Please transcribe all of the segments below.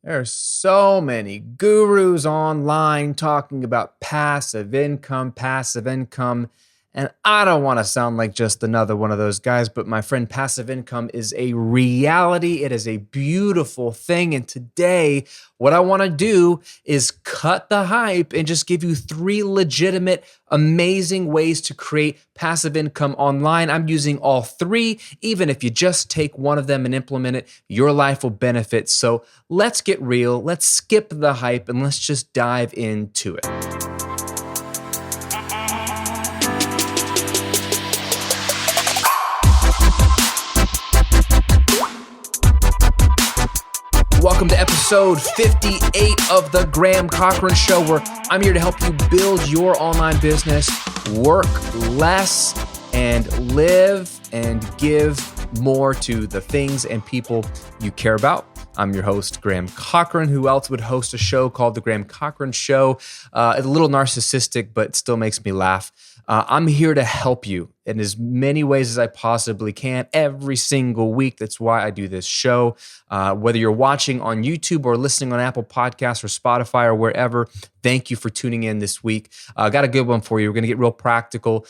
There are so many gurus online talking about passive income. And I don't want to sound like just another one of those guys, but my friend, passive income is a reality. It is a beautiful thing. And today, what I want to do is cut the hype and just give you three legitimate, amazing ways to create passive income online. I'm using all three. Even if you just take one of them and implement it, your life will benefit. So let's get real. Let's skip the hype and let's just dive into it. Welcome to episode 58 of The Graham Cochran Show, where I'm here to help you build your online business, work less, and live and give more to the things and people you care about. I'm your host, Graham Cochran. Who else would host a show called The Graham Cochran Show? A little narcissistic, but still makes me laugh. I'm here to help you in as many ways as I possibly can every single week. That's why I do this show. Whether you're watching on YouTube or listening on Apple Podcasts or Spotify or wherever, thank you for tuning in this week. I got a good one for you. We're going to get real practical.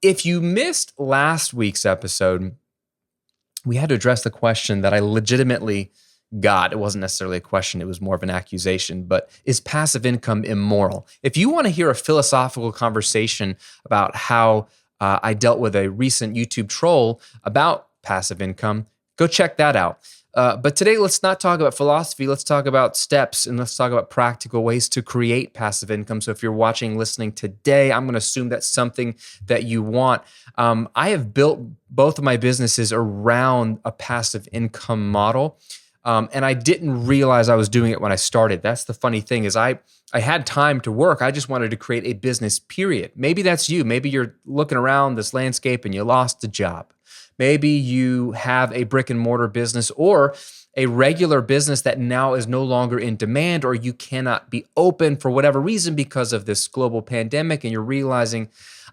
If you missed last week's episode, we had to address the question that I legitimately got. It wasn't necessarily a question, it was more of an accusation, but is passive income immoral? If you want to hear a philosophical conversation about how I dealt with a recent YouTube troll about passive income, go check that out. But today, let's not talk about philosophy. Let's talk about steps and let's talk about practical ways to create passive income. So if you're watching, listening today, I'm going to assume that's something that you want. I have built both of my businesses around a passive income model. And I didn't realize I was doing it when I started. That's the funny thing is I had time to work. I just wanted to create a business, period. Maybe that's you. Maybe you're looking around this landscape and you lost a job. Maybe you have a brick and mortar business or a regular business that now is no longer in demand, or you cannot be open for whatever reason because of this global pandemic. And you're realizing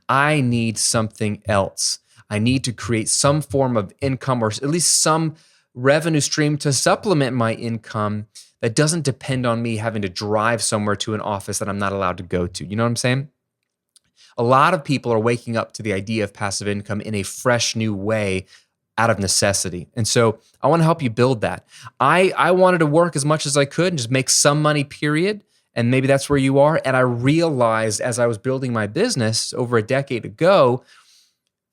I need something else. I need to create some form of income or at least some revenue stream to supplement my income that doesn't depend on me having to drive somewhere to an office that I'm not allowed to go to. You know what I'm saying? A lot of people are waking up to the idea of passive income in a fresh new way out of necessity. And so I want to help you build that. I wanted to work as much as I could and just make some money, period. And maybe that's where you are. And I realized as I was building my business over a decade ago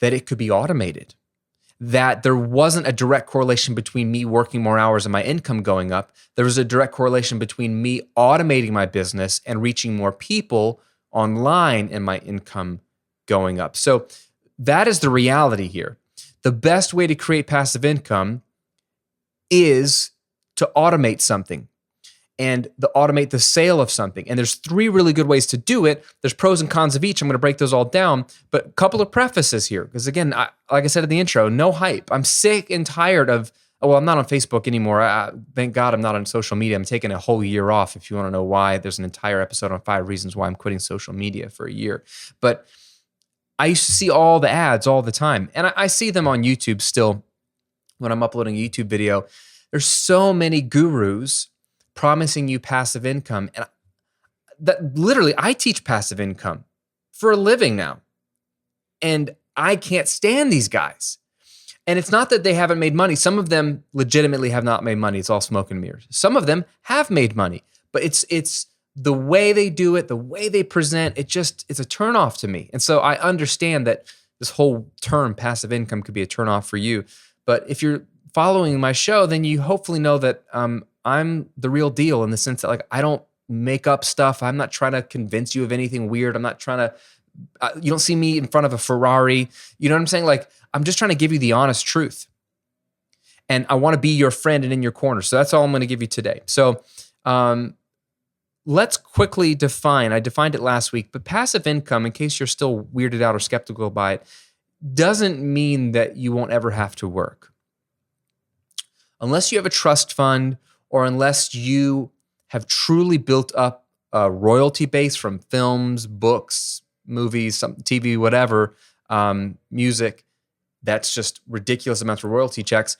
that it could be automated, that there wasn't a direct correlation between me working more hours and my income going up. There was a direct correlation between me automating my business and reaching more people online and my income going up. So that is the reality here. The best way to create passive income is to automate something and automate the sale of something. And there's three really good ways to do it. There's pros and cons of each. I'm going to break those all down, but a couple of prefaces here. Because again, like I said in the intro, no hype. I'm sick and tired of, I'm not on Facebook anymore. Thank God I'm not on social media. I'm taking a whole year off. If you want to know why, there's an entire episode on 5 reasons why I'm quitting social media for a year. But I used to see all the ads all the time. And I see them on YouTube still when I'm uploading a YouTube video. There's so many gurus promising you passive income. And that literally, I teach passive income for a living now. And I can't stand these guys. And it's not that they haven't made money. Some of them legitimately have not made money. It's all smoke and mirrors. Some of them have made money, but it's the way they do it, the way they present, it's a turnoff to me. And so I understand that this whole term passive income could be a turnoff for you. But if you're following my show, then you hopefully know that I'm the real deal in the sense that I don't make up stuff. I'm not trying to convince you of anything weird. I'm not trying to, you don't see me in front of a Ferrari. You know what I'm saying? I'm just trying to give you the honest truth. And I want to be your friend and in your corner. So that's all I'm going to give you today. So let's quickly define, I defined it last week, but passive income, in case you're still weirded out or skeptical by it, doesn't mean that you won't ever have to work. Unless you have a trust fund or unless you have truly built up a royalty base from films, books, movies, TV, whatever, music, that's just ridiculous amounts of royalty checks,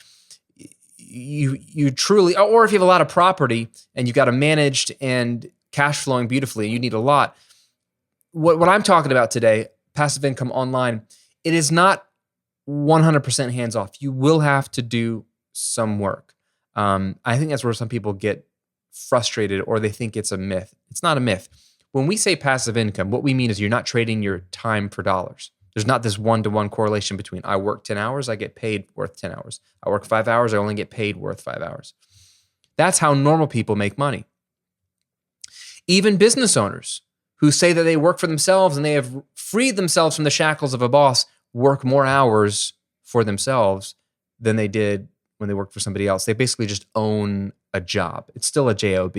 you truly, or if you have a lot of property and you've got it managed and cash flowing beautifully, you need a lot. What I'm talking about today, passive income online, it is not 100% hands off. You will have to do some work. I think that's where some people get frustrated or they think it's a myth. It's not a myth. When we say passive income, what we mean is you're not trading your time for dollars. There's not this one-to-one correlation between I work 10 hours, I get paid worth 10 hours. I work 5 hours, I only get paid worth 5 hours. That's how normal people make money. Even business owners who say that they work for themselves and they have freed themselves from the shackles of a boss work more hours for themselves than they did when they worked for somebody else. They basically just own a job. It's still a job,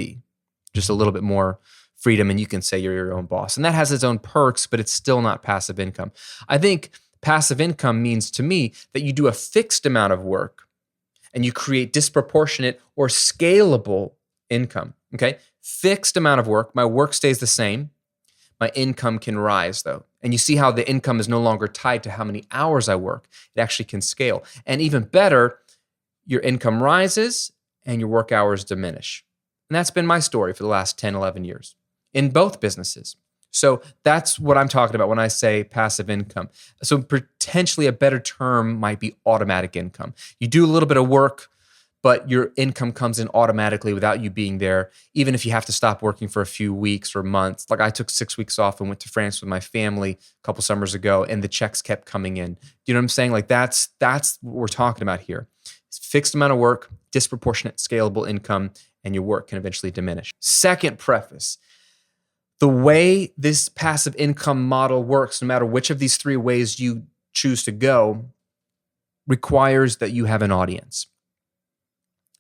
just a little bit more freedom, and you can say you're your own boss. And that has its own perks, but it's still not passive income. I think passive income means to me that you do a fixed amount of work and you create disproportionate or scalable income, okay? Fixed amount of work, my work stays the same. My income can rise though. And you see how the income is no longer tied to how many hours I work. It actually can scale. And even better, your income rises and your work hours diminish. And that's been my story for the last 10, 11 years in both businesses. So that's what I'm talking about when I say passive income. So potentially a better term might be automatic income. You do a little bit of work, but your income comes in automatically without you being there, even if you have to stop working for a few weeks or months. Like I took 6 weeks off and went to France with my family a couple summers ago, and the checks kept coming in. You know what I'm saying? Like that's what we're talking about here. It's fixed amount of work, disproportionate scalable income, and your work can eventually diminish. Second preface, the way this passive income model works, no matter which of these three ways you choose to go, requires that you have an audience.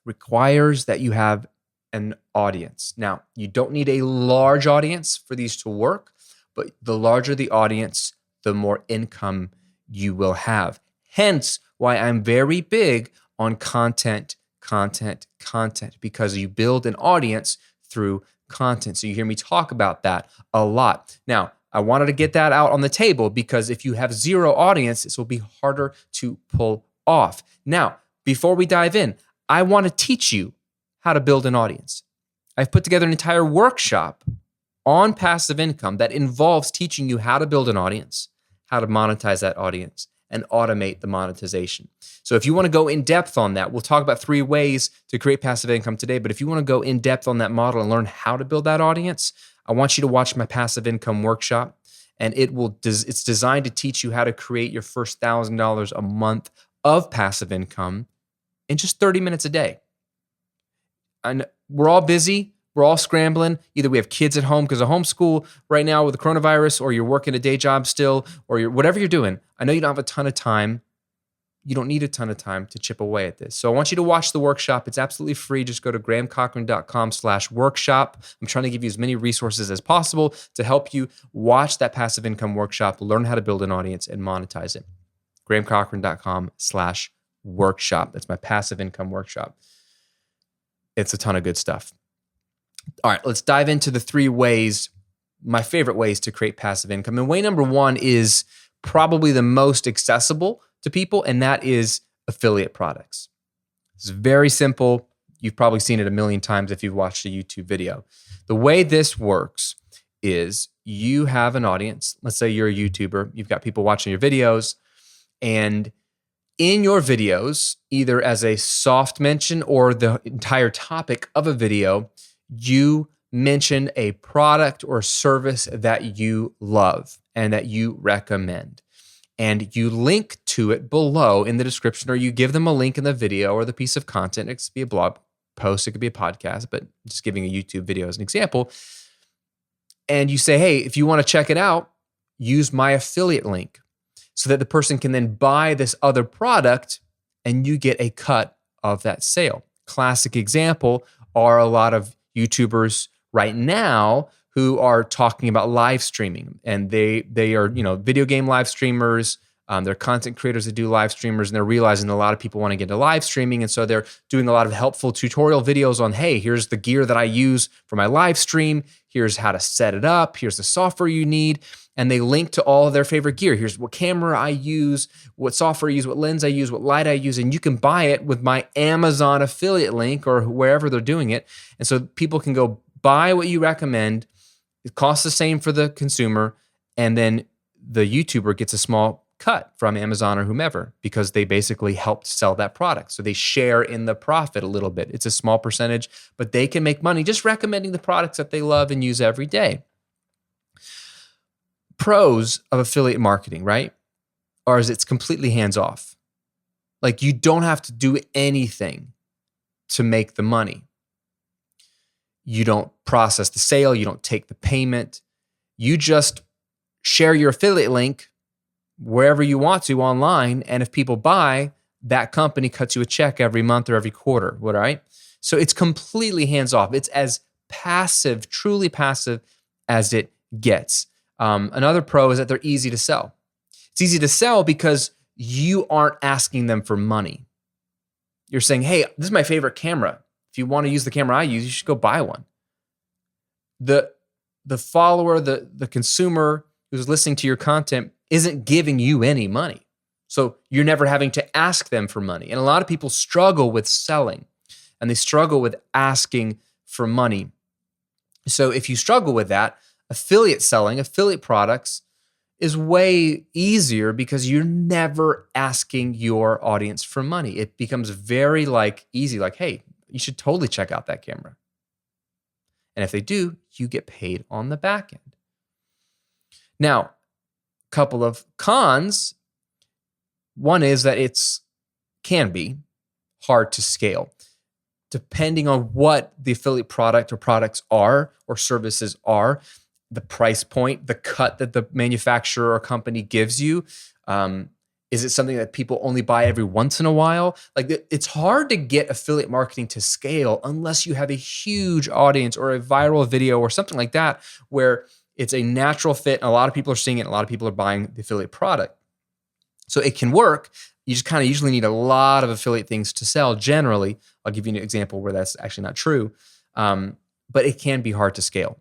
Requires that you have an audience. Now, you don't need a large audience for these to work, but the larger the audience, the more income you will have. Hence, why I'm very big on content, because you build an audience through content. So you hear me talk about that a lot. Now, I wanted to get that out on the table because if you have zero audience, this will be harder to pull off. Now, before we dive in, I want to teach you how to build an audience. I've put together an entire workshop on passive income that involves teaching you how to build an audience, how to monetize that audience, and automate the monetization. So if you want to go in depth on that, we'll talk about 3 ways to create passive income today. But if you want to go in depth on that model and learn how to build that audience, I want you to watch my passive income workshop. And it's designed to teach you how to create your first $1,000 a month of passive income in just 30 minutes a day. And we're all busy. We're all scrambling. Either we have kids at home because of homeschool right now with the coronavirus, or you're working a day job still, or whatever you're doing. I know you don't have a ton of time. You don't need a ton of time to chip away at this. So I want you to watch the workshop. It's absolutely free. Just go to grahamcochrane.com/workshop. I'm trying to give you as many resources as possible to help you watch that passive income workshop, learn how to build an audience and monetize it. grahamcochrane.com/workshop. That's my passive income workshop. It's a ton of good stuff. All right, let's dive into the 3 ways, my favorite ways to create passive income. And way number 1 is probably the most accessible to people, and that is affiliate products. It's very simple. You've probably seen it a million times if you've watched a YouTube video. The way this works is you have an audience. Let's say you're a YouTuber. You've got people watching your videos, and in your videos, either as a soft mention or the entire topic of a video, you mention a product or service that you love and that you recommend. And you link to it below in the description, or you give them a link in the video or the piece of content. It could be a blog post, it could be a podcast, but just giving a YouTube video as an example. And you say, hey, if you want to check it out, use my affiliate link so that the person can then buy this other product and you get a cut of that sale. Classic example are a lot of YouTubers right now who are talking about live streaming, and they are, video game live streamers, They're content creators that do live streamers, and they're realizing a lot of people want to get into live streaming. And so they're doing a lot of helpful tutorial videos on, hey, here's the gear that I use for my live stream. Here's how to set it up. Here's the software you need. And they link to all of their favorite gear. Here's what camera I use, what software I use, what lens I use, what light I use. And you can buy it with my Amazon affiliate link or wherever they're doing it. And so people can go buy what you recommend. It costs the same for the consumer. And then the YouTuber gets a small cut from Amazon or whomever because they basically helped sell that product. So they share in the profit a little bit. It's a small percentage, but they can make money just recommending the products that they love and use every day. Pros of affiliate marketing, right? Or is it's completely hands-off. Like you don't have to do anything to make the money. You don't process the sale. You don't take the payment. You just share your affiliate link wherever you want to online. And if people buy, that company cuts you a check every month or every quarter, right? So it's completely hands-off. It's as passive, truly passive as it gets. Another pro is that they're easy to sell. It's easy to sell because you aren't asking them for money. You're saying, hey, this is my favorite camera. If you want to use the camera I use, you should go buy one. The follower, the consumer who's listening to your content isn't giving you any money. So you're never having to ask them for money. And a lot of people struggle with selling and they struggle with asking for money. So if you struggle with that, affiliate selling, affiliate products is way easier because you're never asking your audience for money. It becomes very easy, hey, you should totally check out that camera. And if they do, you get paid on the back end. Now, couple of cons. One is that it's can be hard to scale. Depending on what the affiliate product or products are or services are, the price point, the cut that the manufacturer or company gives you, is it something that people only buy every once in a while? It's hard to get affiliate marketing to scale unless you have a huge audience or a viral video or something like that where it's a natural fit. And a lot of people are seeing it. And a lot of people are buying the affiliate product. So it can work. You just kind of usually need a lot of affiliate things to sell. Generally, I'll give you an example where that's actually not true. But it can be hard to scale.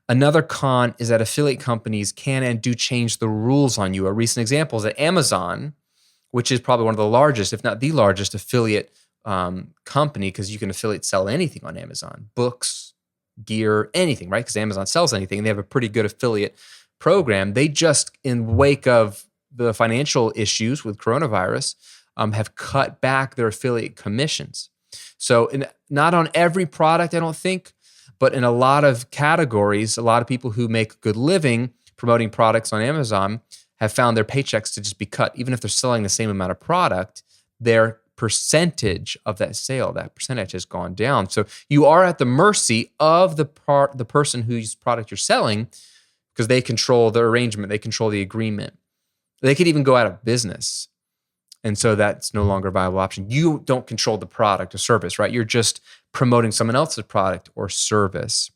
Another con is that affiliate companies can and do change the rules on you. A recent example is that Amazon, which is probably one of the largest, if not the largest affiliate company, because you can affiliate sell anything on Amazon, books, gear, anything, right? Because Amazon sells anything. And they have a pretty good affiliate program. They just, in wake of the financial issues with coronavirus, have cut back their affiliate commissions. So not on every product, I don't think, but in a lot of categories, a lot of people who make a good living promoting products on Amazon have found their paychecks to just be cut. Even if they're selling the same amount of product, their percentage of that sale, that percentage has gone down. So you are at the mercy of the person whose product you're selling because they control the arrangement, they control the agreement. They could even go out of business. And so that's no longer a viable option. You don't control the product or service, right? You're just promoting someone else's product or service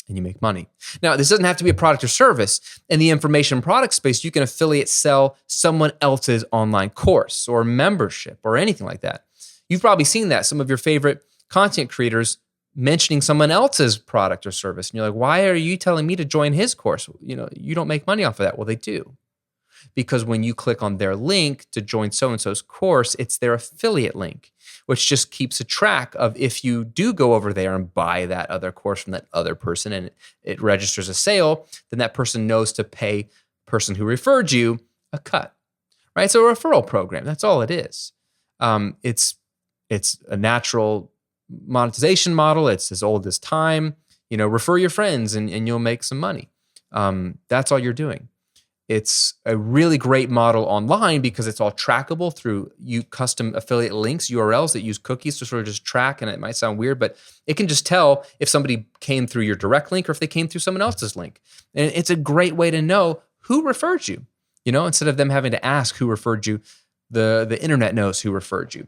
and you make money. Now, this doesn't have to be a product or service. In the information product space, you can affiliate sell someone else's online course or membership or anything like that. You've probably seen that. Some of your favorite content creators mentioning someone else's product or service. And you're like, why are you telling me to join his course? You don't make money off of that. Well, they do. Because when you click on their link to join so-and-so's course, it's their affiliate link, which just keeps a track of if you do go over there and buy that other course from that other person and it registers a sale, then that person knows to pay the person who referred you a cut, right? So a referral program, that's all it is. It's a natural monetization model. It's as old as time. Refer your friends and you'll make some money. That's all you're doing. It's a really great model online because it's all trackable through custom affiliate links, URLs that use cookies to sort of just track. And it might sound weird, but it can just tell if somebody came through your direct link or if they came through someone else's link. And it's a great way to know who referred you. Instead of them having to ask who referred you, the internet knows who referred you.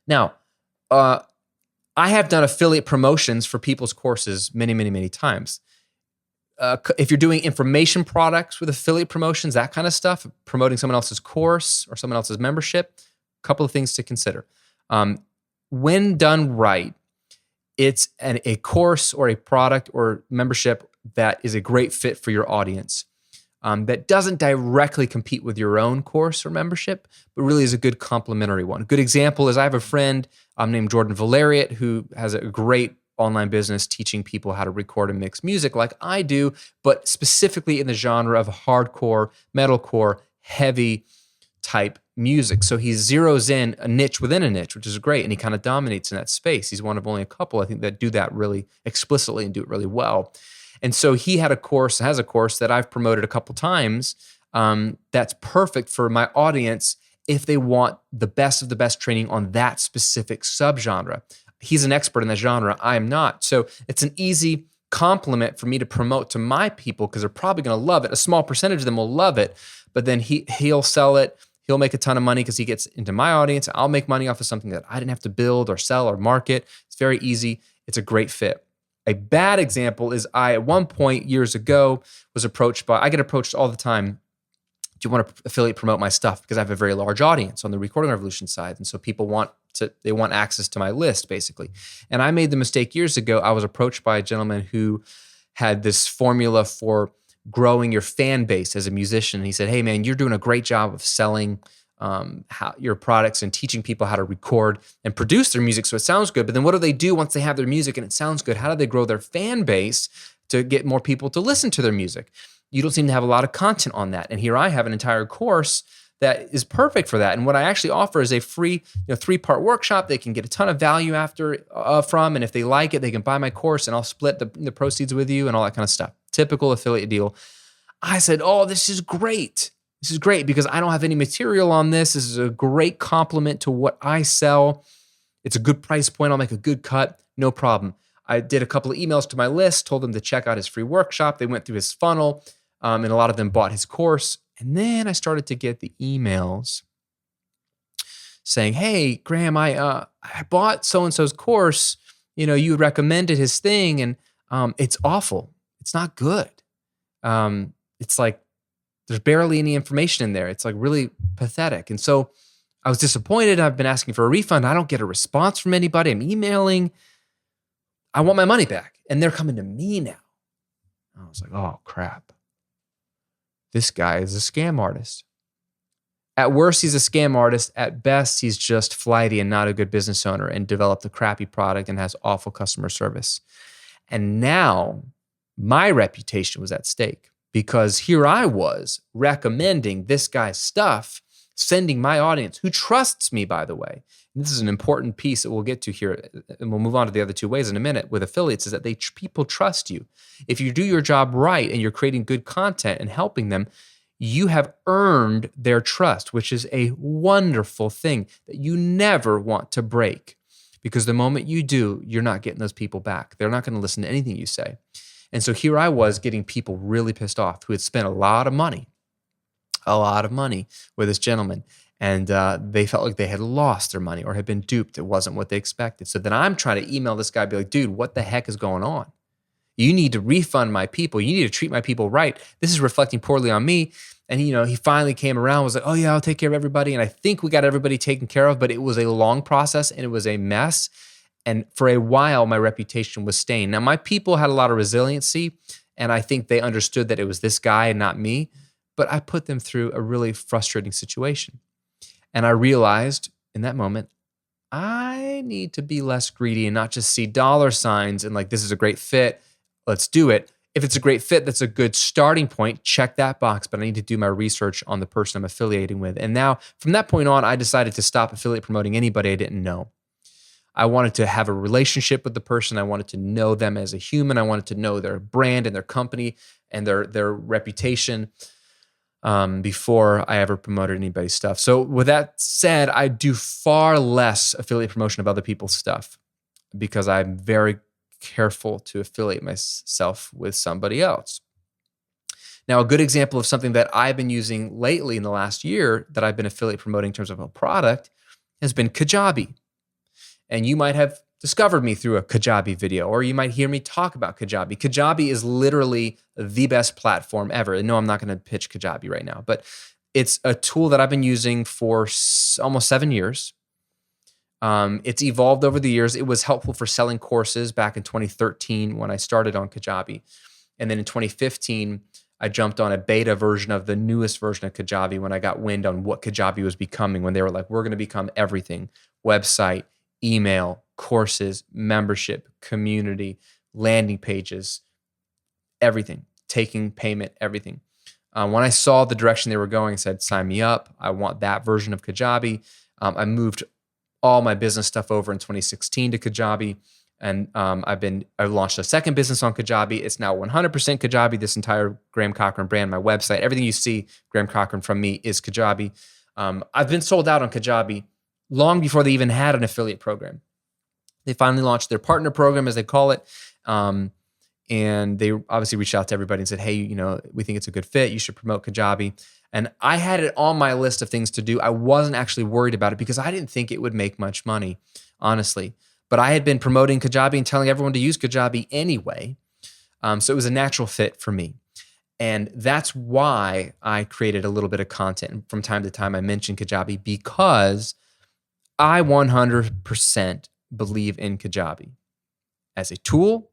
Now, I have done affiliate promotions for people's courses many, many, many times. if you're doing information products with affiliate promotions, that kind of stuff, promoting someone else's course or someone else's membership, a couple of things to consider. When done right, it's a course or a product or membership that is a great fit for your audience, that doesn't directly compete with your own course or membership, but really is a good complementary one. A good example is I have a friend named Jordan Valeriot who has a great online business teaching people how to record and mix music like I do, but specifically in the genre of hardcore, metalcore, heavy type music. So he zeroes in a niche within a niche, which is great, and he kind of dominates in that space. He's one of only a couple, I think, that do that really explicitly and do it really well. And so he has a course that I've promoted a couple times that's perfect for my audience if they want the best of the best training on that specific subgenre. He's an expert in that genre. I am not. So it's an easy compliment for me to promote to my people because they're probably going to love it. A small percentage of them will love it, but then he'll sell it. He'll make a ton of money because he gets into my audience. I'll make money off of something that I didn't have to build or sell or market. It's very easy. It's a great fit. A bad example is I, at one point years ago, was approached by, I get approached all the time, do you want to affiliate promote my stuff? Because I have a very large audience on the Recording Revolution side. And so people want access to my list, basically. And I made the mistake years ago. I was approached by a gentleman who had this formula for growing your fan base as a musician. And he said, hey man, you're doing a great job of selling your products and teaching people how to record and produce their music so it sounds good. But then what do they do once they have their music and it sounds good? How do they grow their fan base to get more people to listen to their music? You don't seem to have a lot of content on that. And here I have an entire course that is perfect for that. And what I actually offer is a free 3-part workshop they can get a ton of value from. And if they like it, they can buy my course and I'll split the proceeds with you and all that kind of stuff. Typical affiliate deal. I said, oh, this is great. This is great because I don't have any material on this. This is a great compliment to what I sell. It's a good price point. I'll make a good cut. No problem. I did a couple of emails to my list, told them to check out his free workshop. They went through his funnel, and a lot of them bought his course. And then I started to get the emails saying, hey, Graham, I bought so-and-so's course. You recommended his thing, and it's awful. It's not good. It's like there's barely any information in there. It's like really pathetic. And so I was disappointed. I've been asking for a refund. I don't get a response from anybody. I'm emailing. I want my money back. And they're coming to me now. I was like, oh, crap. This guy is a scam artist. At worst, he's a scam artist. At best, he's just flighty and not a good business owner and developed a crappy product and has awful customer service. And now my reputation was at stake because here I was recommending this guy's stuff, sending my audience, who trusts me, by the way. And this is an important piece that we'll get to here, and we'll move on to the other two ways in a minute with affiliates, is that people trust you. If you do your job right and you're creating good content and helping them, you have earned their trust, which is a wonderful thing that you never want to break. Because the moment you do, you're not getting those people back. They're not going to listen to anything you say. And so here I was getting people really pissed off who had spent a lot of money with this gentleman. And they felt like they had lost their money or had been duped. It wasn't what they expected. So then I'm trying to email this guy, be like, dude, what the heck is going on? You need to refund my people. You need to treat my people right. This is reflecting poorly on me. And he finally came around, was like, oh yeah, I'll take care of everybody. And I think we got everybody taken care of, but it was a long process and it was a mess. And for a while, my reputation was stained. Now, my people had a lot of resiliency, and I think they understood that it was this guy and not me, but I put them through a really frustrating situation. And I realized in that moment, I need to be less greedy and not just see dollar signs and like, this is a great fit, let's do it. If it's a great fit, that's a good starting point, check that box, but I need to do my research on the person I'm affiliating with. And now, from that point on, I decided to stop affiliate promoting anybody I didn't know. I wanted to have a relationship with the person. I wanted to know them as a human. I wanted to know their brand and their company and their reputation before I ever promoted anybody's stuff. So with that said, I do far less affiliate promotion of other people's stuff because I'm very careful to affiliate myself with somebody else. Now, a good example of something that I've been using lately in the last year that I've been affiliate promoting in terms of a product has been Kajabi. And you might have discovered me through a Kajabi video, or you might hear me talk about Kajabi. Kajabi is literally the best platform ever. And no, I'm not going to pitch Kajabi right now, but it's a tool that I've been using for almost 7 years. It's evolved over the years. It was helpful for selling courses back in 2013 when I started on Kajabi. And then in 2015, I jumped on a beta version of the newest version of Kajabi when I got wind on what Kajabi was becoming, when they were like, we're going to become everything: website, email, courses, membership, community, landing pages, everything, taking payment, everything. When I saw the direction they were going, I said, sign me up. I want that version of Kajabi. I moved all my business stuff over in 2016 to Kajabi. And I launched a second business on Kajabi. It's now 100% Kajabi, this entire Graham Cochran brand, my website. Everything you see Graham Cochran from me is Kajabi. I've been sold out on Kajabi long before they even had an affiliate program. They finally launched their partner program, as they call it. And they obviously reached out to everybody and said, hey, we think it's a good fit. You should promote Kajabi. And I had it on my list of things to do. I wasn't actually worried about it because I didn't think it would make much money, honestly. But I had been promoting Kajabi and telling everyone to use Kajabi anyway. So it was a natural fit for me. And that's why I created a little bit of content. And from time to time, I mention Kajabi because I 100% believe in Kajabi as a tool,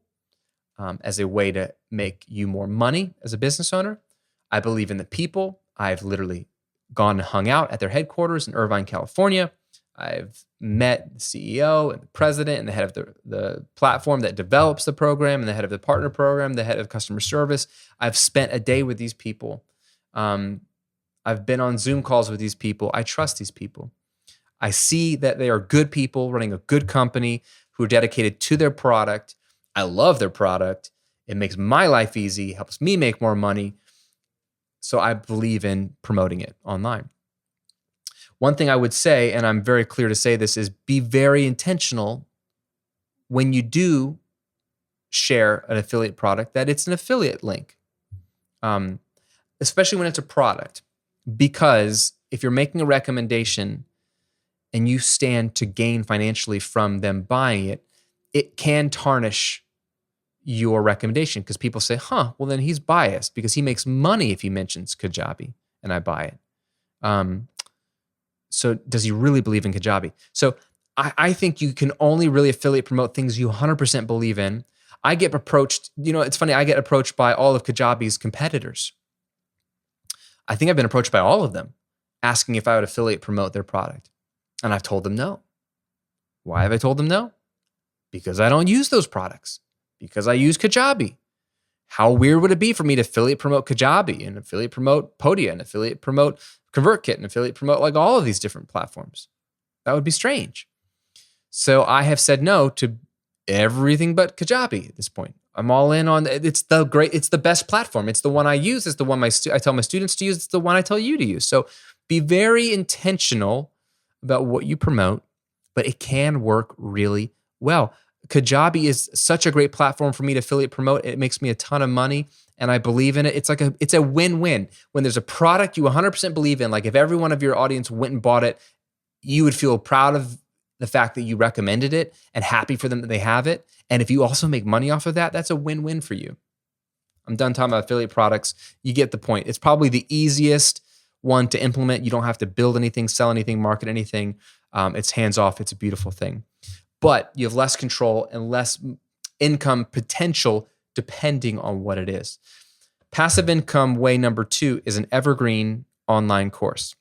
as a way to make you more money as a business owner. I believe in the people. I've literally gone and hung out at their headquarters in Irvine, California. I've met the CEO and the president and the head of the platform that develops the program and the head of the partner program, the head of customer service. I've spent a day with these people. I've been on Zoom calls with these people. I trust these people. I see that they are good people running a good company who are dedicated to their product. I love their product. It makes my life easy, helps me make more money. So I believe in promoting it online. One thing I would say, and I'm very clear to say this, is be very intentional when you do share an affiliate product that it's an affiliate link, especially when it's a product. Because if you're making a recommendation and you stand to gain financially from them buying it, it can tarnish your recommendation because people say, well, then he's biased because he makes money if he mentions Kajabi and I buy it. So does he really believe in Kajabi? So I think you can only really affiliate promote things you 100% believe in. I get approached, it's funny, I get approached by all of Kajabi's competitors. I think I've been approached by all of them asking if I would affiliate promote their product. And I've told them no. Why have I told them no? Because I don't use those products. Because I use Kajabi. How weird would it be for me to affiliate promote Kajabi and affiliate promote Podia and affiliate promote ConvertKit and affiliate promote like all of these different platforms? That would be strange. So I have said no to everything but Kajabi at this point. I'm all in on it's the best platform. It's the one I use. It's the one I tell my students to use. It's the one I tell you to use. So be very intentional about what you promote, but it can work really well. Kajabi is such a great platform for me to affiliate promote. It makes me a ton of money and I believe in it. It's a win-win. When there's a product you 100% believe in, like if every one of your audience went and bought it, you would feel proud of the fact that you recommended it and happy for them that they have it. And if you also make money off of that, that's a win-win for you. I'm done talking about affiliate products. You get the point. It's probably the easiest one to implement. You don't have to build anything, sell anything, market anything. It's hands-off. It's a beautiful thing. But you have less control and less income potential depending on what it is. Passive income way number 2 is an evergreen online course.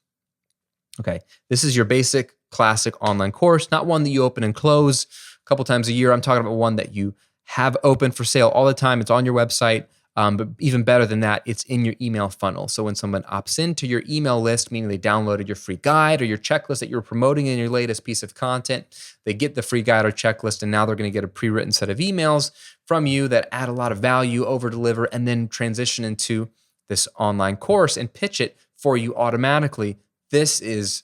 Okay, this is your basic classic online course, not one that you open and close a couple times a year. I'm talking about one that you have open for sale all the time. It's on your website. But even better than that, it's in your email funnel. So when someone opts into your email list, meaning they downloaded your free guide or your checklist that you're promoting in your latest piece of content, they get the free guide or checklist, and now they're going to get a pre-written set of emails from you that add a lot of value, over-deliver, and then transition into this online course and pitch it for you automatically. This is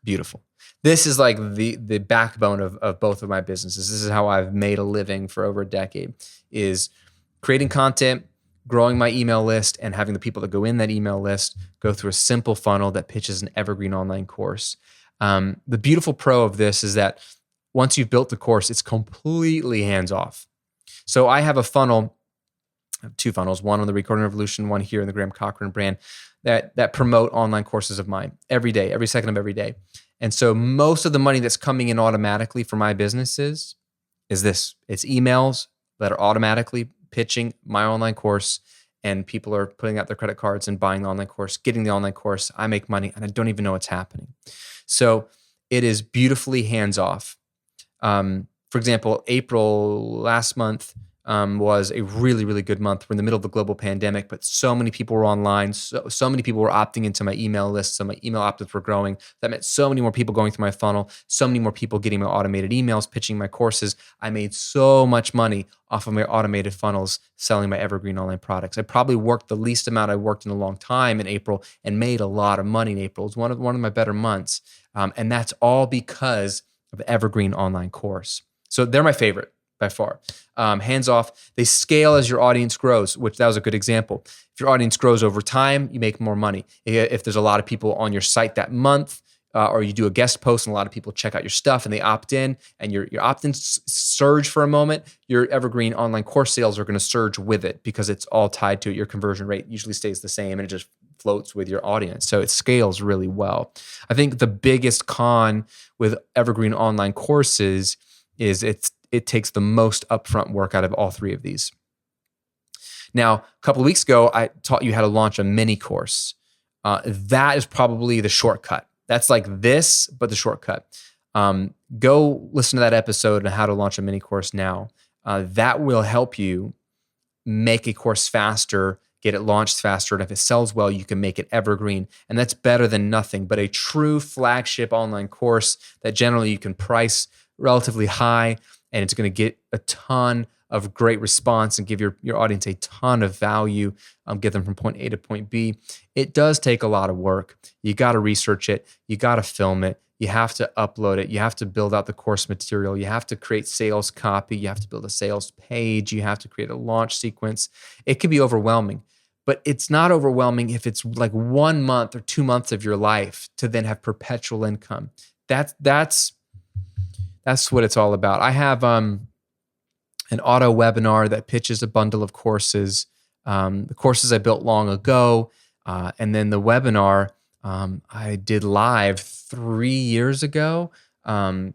beautiful. This is like the backbone of both of my businesses. This is how I've made a living for over a decade, is creating content, growing my email list, and having the people that go in that email list go through a simple funnel that pitches an evergreen online course. The beautiful pro of this is that once you've built the course, it's completely hands off. So I have a funnel, I have two funnels, one on the Recording Revolution, one here in the Graham Cochran brand that promote online courses of mine every day, every second of every day. And so most of the money that's coming in automatically for my businesses is this. It's emails that are automatically pitching my online course, and people are putting out their credit cards and buying the online course, getting the online course. I make money and I don't even know what's happening. So it is beautifully hands off. For example, April last month was a really, really good month. We're in the middle of the global pandemic, but so many people were online. So many people were opting into my email list. So my email opt-ins were growing. That meant so many more people going through my funnel, so many more people getting my automated emails, pitching my courses. I made so much money off of my automated funnels selling my evergreen online products. I probably worked the least amount I worked in a long time in April and made a lot of money in April. It was one of my better months. And that's all because of the evergreen online course. So they're my favorite by far. Hands off. They scale as your audience grows, which that was a good example. If your audience grows over time, you make more money. If there's a lot of people on your site that month, or you do a guest post and a lot of people check out your stuff and they opt in, and your opt-ins surge for a moment, your evergreen online course sales are going to surge with it because it's all tied to it. Your conversion rate usually stays the same and it just floats with your audience. So it scales really well. I think the biggest con with evergreen online courses is it takes the most upfront work out of all three of these. Now, a couple of weeks ago, I taught you how to launch a mini course. That is probably the shortcut. That's like this, but the shortcut. Go listen to that episode on how to launch a mini course now. That will help you make a course faster, get it launched faster, and if it sells well, you can make it evergreen. And that's better than nothing, but a true flagship online course that generally you can price relatively high, and it's going to get a ton of great response and give your audience a ton of value, get them from point A to point B. It does take a lot of work. You got to research it. You got to film it. You have to upload it. You have to build out the course material. You have to create sales copy. You have to build a sales page. You have to create a launch sequence. It can be overwhelming, but it's not overwhelming if it's like 1 month or 2 months of your life to then have perpetual income. That's what it's all about. I have an auto webinar that pitches a bundle of courses. The courses I built long ago, and then the webinar I did live 3 years ago, and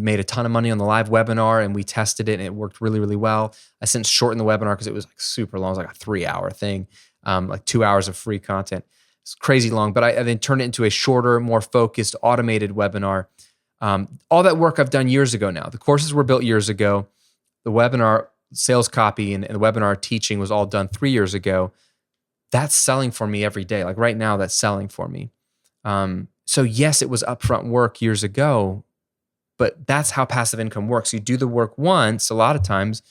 made a ton of money on the live webinar, and we tested it and it worked really, really well. I since shortened the webinar because it was like super long. It was like a 3-hour thing, like 2 hours of free content. It's crazy long, but I then turned it into a shorter, more focused, automated webinar. All that work I've done years ago now. The courses were built years ago. The webinar sales copy and the webinar teaching was all done 3 years ago. That's selling for me every day. Like right now, that's selling for me. So yes, it was upfront work years ago, but that's how passive income works. You do the work once, a lot of times,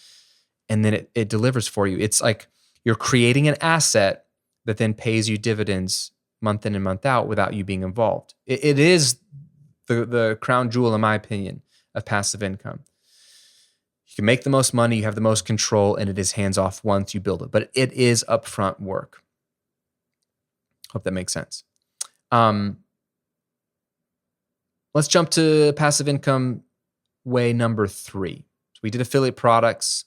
and then it delivers for you. It's like you're creating an asset that then pays you dividends month in and month out without you being involved. It is the crown jewel, in my opinion, of passive income. You can make the most money, you have the most control, and it is hands-off once you build it. But it is upfront work. Hope that makes sense. Let's jump to passive income way number 3. So we did affiliate products.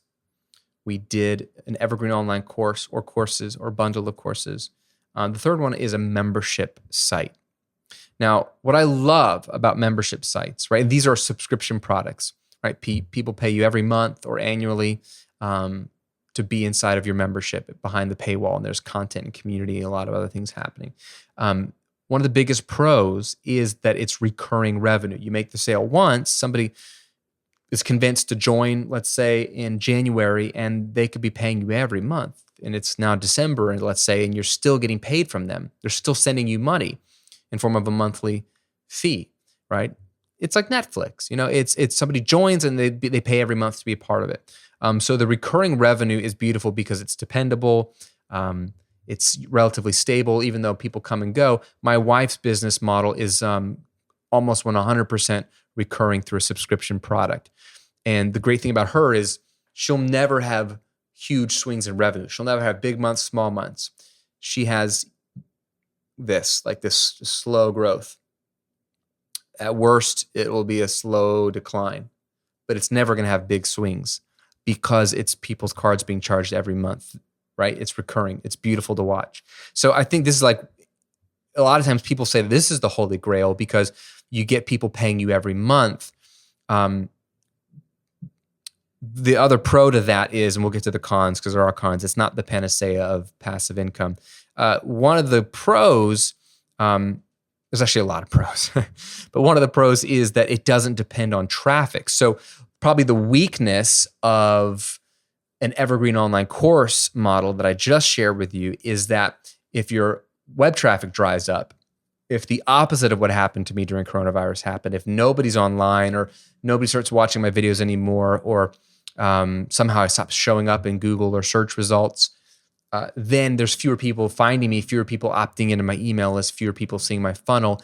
We did an evergreen online course or courses or bundle of courses. The third one is a membership site. Now, what I love about membership sites, right? These are subscription products, right? People pay you every month or annually to be inside of your membership behind the paywall, and there's content and community and a lot of other things happening. One of the biggest pros is that it's recurring revenue. You make the sale once, somebody is convinced to join, let's say in January, and they could be paying you every month. And it's now December, and let's say, and you're still getting paid from them. They're still sending you money in form of a monthly fee, right? It's like Netflix. You know, it's somebody joins and they pay every month to be a part of it. So the recurring revenue is beautiful because it's dependable. It's relatively stable, even though people come and go. My wife's business model is almost 100% recurring through a subscription product. And the great thing about her is she'll never have huge swings in revenue. She'll never have big months, small months. She has this slow growth. At worst, it will be a slow decline, but it's never going to have big swings because it's people's cards being charged every month, right? It's recurring. It's beautiful to watch. So I think this is like, a lot of times people say this is the holy grail because you get people paying you every month. The other pro to that is, and we'll get to the cons because there are cons, it's not the panacea of passive income. One of the pros, there's actually a lot of pros, but one of the pros is that it doesn't depend on traffic. So probably the weakness of an evergreen online course model that I just shared with you is that if your web traffic dries up, if the opposite of what happened to me during coronavirus happened, if nobody's online or nobody starts watching my videos anymore, or somehow I stop showing up in Google or search results, then there's fewer people finding me, fewer people opting into my email list, fewer people seeing my funnel,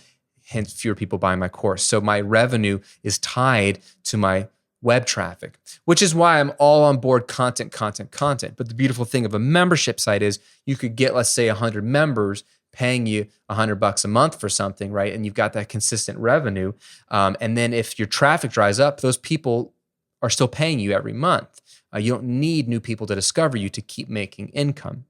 hence fewer people buying my course. So my revenue is tied to my web traffic, which is why I'm all on board content. But the beautiful thing of a membership site is you could get, let's say, 100 members paying you $100 a month for something, right? And you've got that consistent revenue. And then if your traffic dries up, those people are still paying you every month. You don't need new people to discover you to keep making income.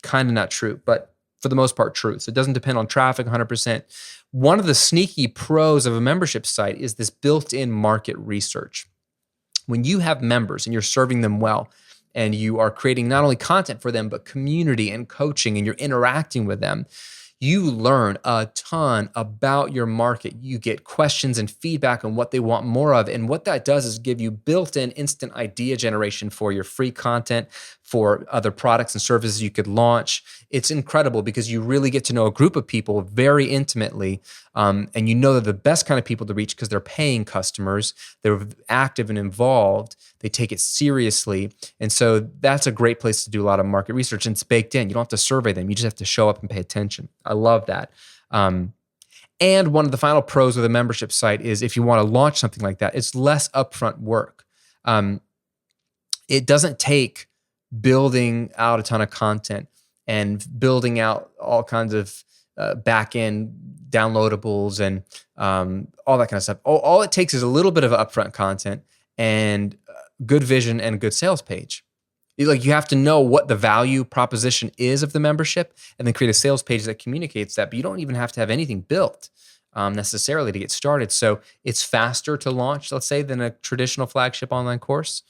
Kind of not true, but for the most part, true. So it doesn't depend on traffic 100%. One of the sneaky pros of a membership site is this built-in market research. When you have members and you're serving them well, and you are creating not only content for them, but community and coaching, and you're interacting with them, you learn a ton about your market. You get questions and feedback on what they want more of. And what that does is give you built-in instant idea generation for your free content, for other products and services you could launch. It's incredible because you really get to know a group of people very intimately. And you know they're the best kind of people to reach because they're paying customers. They're active and involved. They take it seriously. And so that's a great place to do a lot of market research. And it's baked in. You don't have to survey them. You just have to show up and pay attention. I love that. And one of the final pros of the membership site is if you want to launch something like that, it's less upfront work. It doesn't take building out a ton of content and building out all kinds of back-end downloadables and all that kind of stuff. All it takes is a little bit of upfront content and good vision and a good sales page. Like, you have to know what the value proposition is of the membership and then create a sales page that communicates that, but you don't even have to have anything built necessarily to get started. So it's faster to launch, let's say, than a traditional flagship online course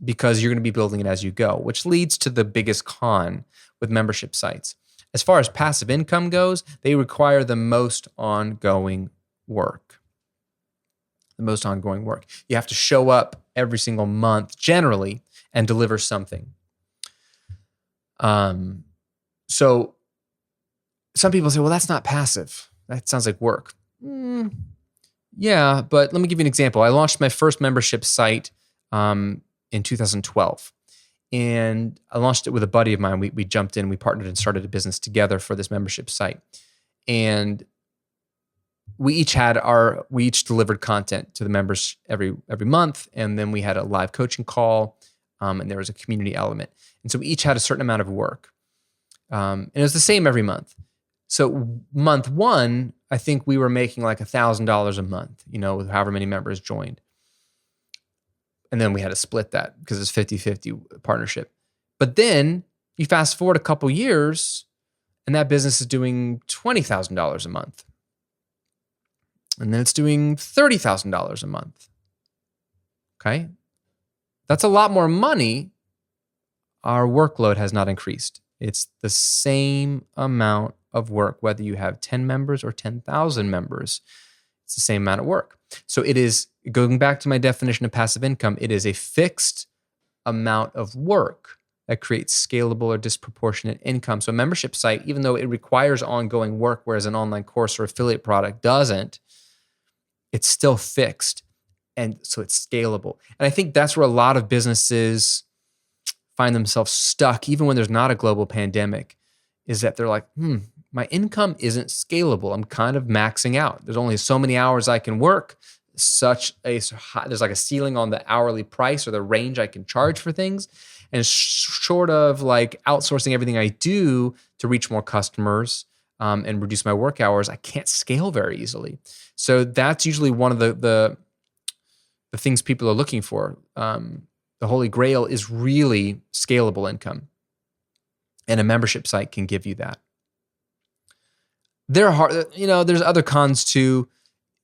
because you're going to be building it as you go, which leads to the biggest con with membership sites. As far as passive income goes, they require the most ongoing work. The most ongoing work. You have to show up every single month, generally, and deliver something. So some people say, well, that's not passive. That sounds like work. Yeah, but let me give you an example. I launched my first membership site in 2012. And I launched it with a buddy of mine. We jumped in, we partnered and started a business together for this membership site. And we each delivered content to the members every month. And then we had a live coaching call, and there was a community element. And so we each had a certain amount of work. And it was the same every month. So month one, I think we were making like $1,000 a month, with however many members joined. And then we had to split that because it's 50-50 partnership. But then you fast forward a couple years and that business is doing $20,000 a month. And then it's doing $30,000 a month. Okay? That's a lot more money. Our workload has not increased. It's the same amount of work, whether you have 10 members or 10,000 members. It's the same amount of work. So it is, going back to my definition of passive income, it is a fixed amount of work that creates scalable or disproportionate income. So a membership site, even though it requires ongoing work, whereas an online course or affiliate product doesn't, it's still fixed. And so it's scalable. And I think that's where a lot of businesses find themselves stuck, even when there's not a global pandemic, is that they're like, my income isn't scalable. I'm kind of maxing out. There's only so many hours I can work. There's like a ceiling on the hourly price or the range I can charge for things. And short of like outsourcing everything I do to reach more customers, and reduce my work hours, I can't scale very easily. So that's usually one of the things people are looking for. The Holy Grail is really scalable income, and a membership site can give you that. They're hard, there's other cons too.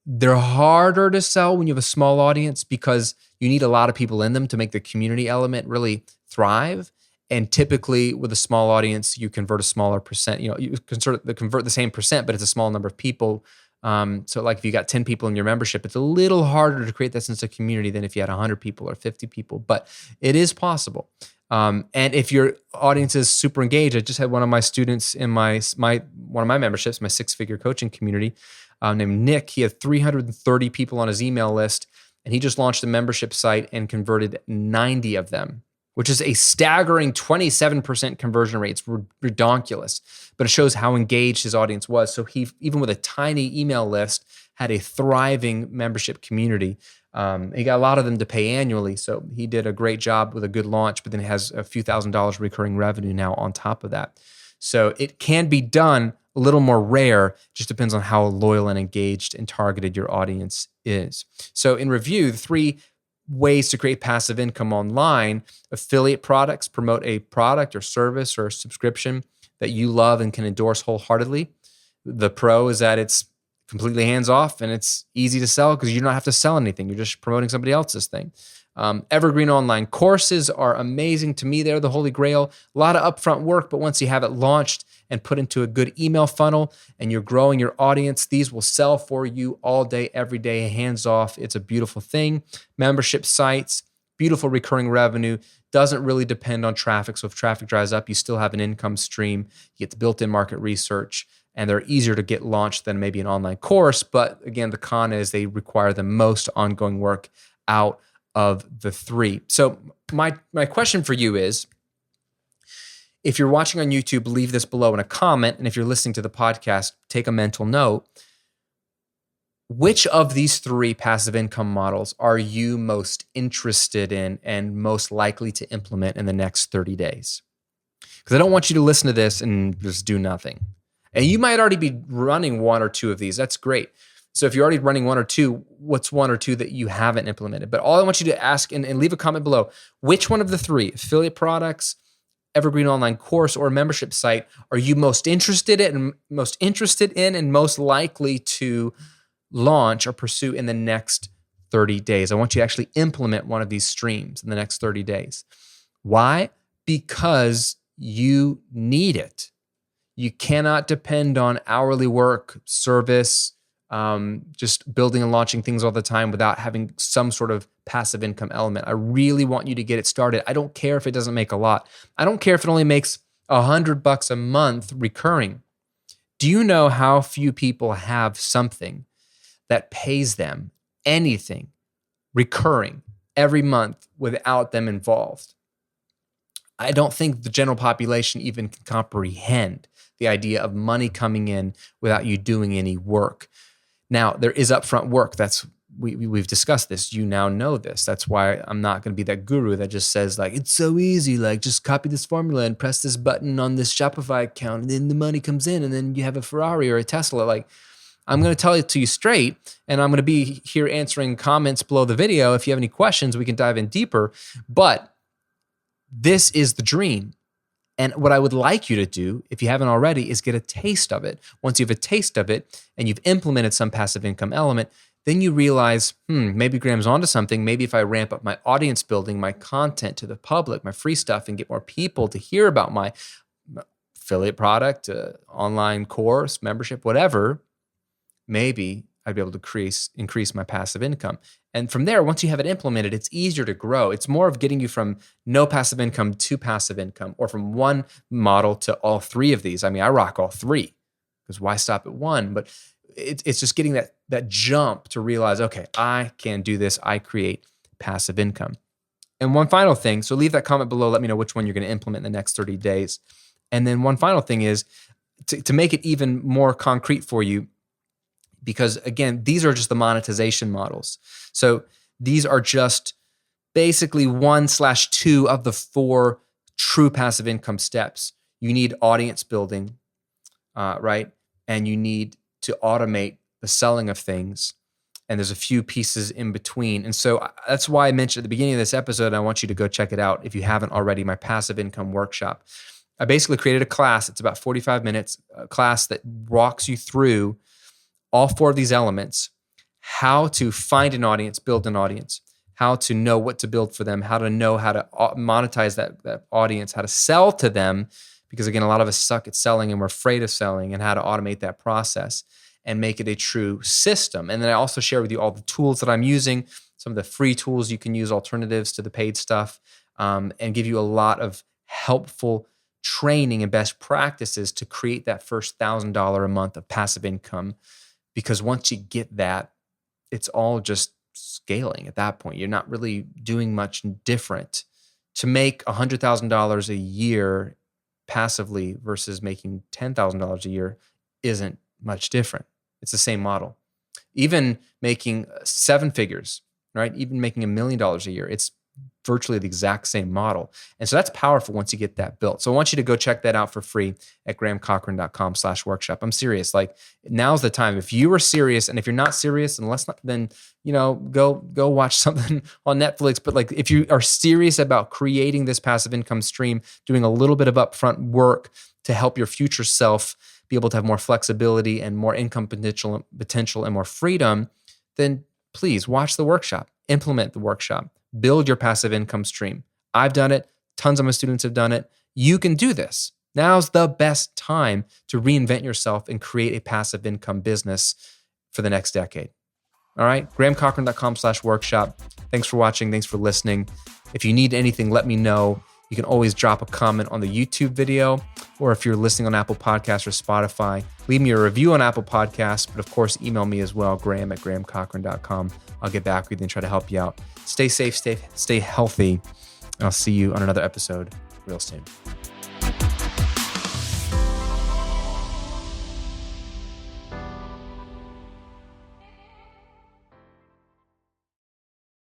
They're harder to sell when you have a small audience because you need a lot of people in them to make the community element really thrive. And typically with a small audience, you convert a smaller percent. You can convert the same percent, but it's a small number of people. So like if you got 10 people in your membership, it's a little harder to create that sense of community than if you had 100 people or 50 people, but it is possible. And if your audience is super engaged, I just had one of my students in one of my memberships, my 6-figure coaching community, named Nick. He had 330 people on his email list, and he just launched a membership site and converted 90 of them, which is a staggering 27% conversion rate. It's redonkulous, but it shows how engaged his audience was. So he, even with a tiny email list, had a thriving membership community. He got a lot of them to pay annually. So he did a great job with a good launch, but then he has a few $1,000s recurring revenue now on top of that. So it can be done, a little more rare, just depends on how loyal and engaged and targeted your audience is. So in review, the 3 ways to create passive income online: affiliate products, promote a product or service or subscription that you love and can endorse wholeheartedly. The pro is that it's completely hands-off and it's easy to sell because you don't have to sell anything. You're just promoting somebody else's thing. Evergreen online courses are amazing. To me, they're the Holy Grail. A lot of upfront work, but once you have it launched and put into a good email funnel and you're growing your audience, these will sell for you all day, every day, hands off. It's a beautiful thing. Membership sites, beautiful recurring revenue, doesn't really depend on traffic. So if traffic dries up, you still have an income stream. You get the built-in market research, and they're easier to get launched than maybe an online course. But again, the con is they require the most ongoing work out of the 3. So my question for you is, if you're watching on YouTube, leave this below in a comment. And if you're listening to the podcast, take a mental note. Which of these 3 passive income models are you most interested in and most likely to implement in the next 30 days? Because I don't want you to listen to this and just do nothing. And you might already be running 1 or 2 of these. That's great. So if you're already running 1 or 2, what's 1 or 2 that you haven't implemented? But all I want you to ask and leave a comment below, which one of the 3, affiliate products, evergreen online course, or membership site, are you most interested in and most likely to launch or pursue in the next 30 days? I want you to actually implement one of these streams in the next 30 days. Why? Because you need it. You cannot depend on hourly work, service, just building and launching things all the time without having some sort of passive income element. I really want you to get it started. I don't care if it doesn't make a lot. I don't care if it only makes $100 a month recurring. Do you know how few people have something that pays them anything recurring every month without them involved? I don't think the general population even can comprehend the idea of money coming in without you doing any work. Now, there is upfront work. We've discussed this. You now know this. That's why I'm not going to be that guru that just says like, it's so easy, like just copy this formula and press this button on this Shopify account and then the money comes in and then you have a Ferrari or a Tesla. Like, I'm going to tell it to you straight, and I'm going to be here answering comments below the video. If you have any questions, we can dive in deeper. But this is the dream. And what I would like you to do, if you haven't already, is get a taste of it. Once you have a taste of it and you've implemented some passive income element, then you realize, maybe Graham's onto something. Maybe if I ramp up my audience building, my content to the public, my free stuff, and get more people to hear about my affiliate product, online course, membership, whatever, maybe I'd be able to increase my passive income. And from there, once you have it implemented, it's easier to grow. It's more of getting you from no passive income to passive income, or from one model to all 3 of these. I mean, I rock all 3, because why stop at 1? But it's just getting that jump to realize, okay, I can do this. I create passive income. And one final thing, so leave that comment below. Let me know which one you're going to implement in the next 30 days. And then one final thing is to make it even more concrete for you, because again, these are just the monetization models. So these are just basically 1/2 of the 4 true passive income steps. You need audience building, right? and you need to automate the selling of things. And there's a few pieces in between. And so that's why I mentioned at the beginning of this episode, I want you to go check it out if you haven't already, my passive income workshop. I basically created a class. It's about 45 minutes, a class that walks you through all 4 of these elements: how to find an audience, build an audience, how to know what to build for them, how to know how to monetize that audience, how to sell to them, because again, a lot of us suck at selling and we're afraid of selling, and how to automate that process and make it a true system. And then I also share with you all the tools that I'm using, some of the free tools you can use, alternatives to the paid stuff, and give you a lot of helpful training and best practices to create that first $1,000 a month of passive income. Because once you get that, it's all just scaling at that point. You're not really doing much different. To make $100,000 a year passively versus making $10,000 a year isn't much different. It's the same model. Even making 7 figures, right? Even making $1 million a year, it's virtually the exact same model. And so that's powerful once you get that built. So I want you to go check that out for free at grahamcochrane.com/workshop. I'm serious. Like, now's the time. If you are serious, and if you're not serious, then go watch something on Netflix. But like, if you are serious about creating this passive income stream, doing a little bit of upfront work to help your future self be able to have more flexibility and more income potential and more freedom, then please watch the workshop, implement the workshop, build your passive income stream. I've done it. Tons of my students have done it. You can do this. Now's the best time to reinvent yourself and create a passive income business for the next decade. All right, grahamcochrane.com/workshop. Thanks for watching. Thanks for listening. If you need anything, let me know. You can always drop a comment on the YouTube video, or if you're listening on Apple Podcasts or Spotify, leave me a review on Apple Podcasts, but of course, email me as well, graham@grahamcochrane.com. I'll get back with you and try to help you out. Stay safe, stay healthy, and I'll see you on another episode real soon.